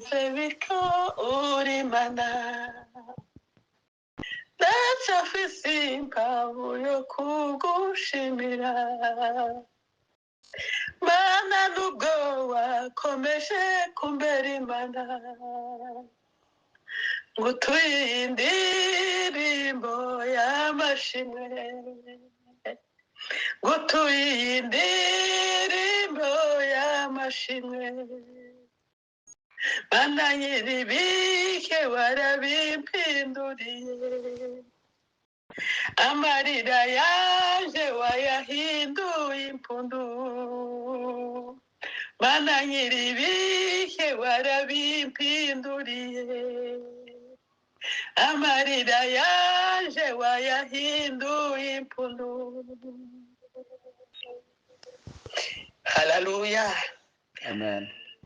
bityo uri mana ndacyafise impamvu yo kugushimira mana nubwo wakomeje kumbera imana ngo tuye indirimbo y'amashimwe ngo tuye indirimbo y'amashimwe mana nyir'ibike warabimpinduriye amarira yaje wayahinduye impundu mana nyir'ibike warabimpinduriye amarira yaje wayahinduye impundu. Haleluya. Amen.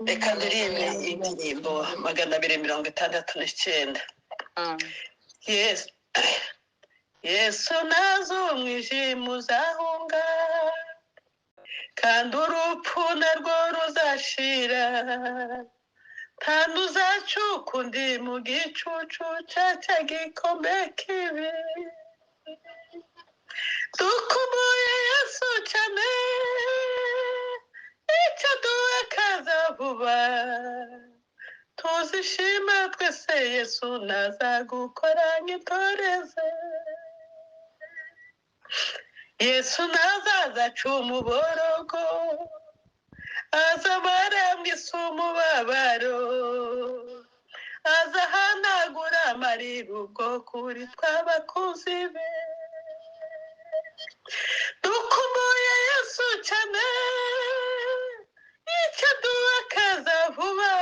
Reka ndirimbe indirimbo 269. Yesu nazo umwijima uzahunga kandi urupfu narwo ruzashira kandi uzacuka undi mu gicucu cya gikombe kibi dukumbuye Yesu cyane icyo duhakaza vuba tuzishima twese Yesu nazagukora nk'itoreze Yesu nazaza aca umuborogo azamara mw'isi umubabaro azahanagura amarira ubwo kuri tw'abakunzi be dukumbuye Yesu cyane icyo duhakaza vuba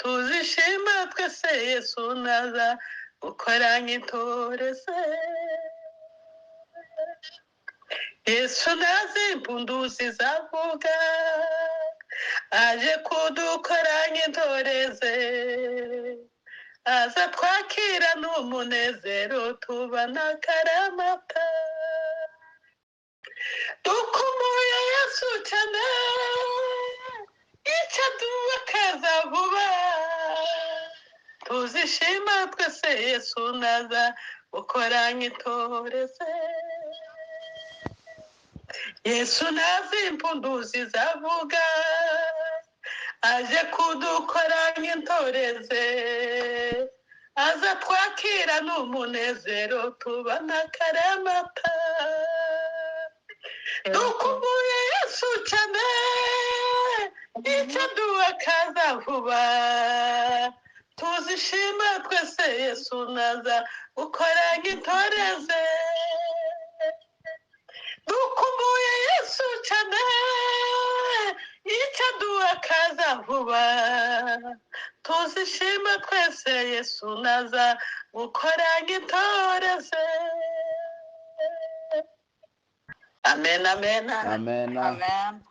tuzishima twese Yesu naza gukora nk'itoreze Yesu nazi impundu zizavuga aje kudukora nk'intoreze aza twakira n'umunezero tubana akaramata dukumbuye Yesu cyane icyo duhakaza vuba tuzishima twese Yesu naza gukora nk'itoreze Yesu nazi impundu zizavuga aje kudukora nk'intoreze aza twakira n'umunezero tubana akaramata dukumbuye Yesu cyane icyo duhakaza vuba tuzishima twese Yesu naza gukora nk'intoreze dukumbuye Yesu cyane icyo duhakaza vuba tuzishima twese Yesu naza gukora nk'intoreze. Amen, amen. Amen. Amen.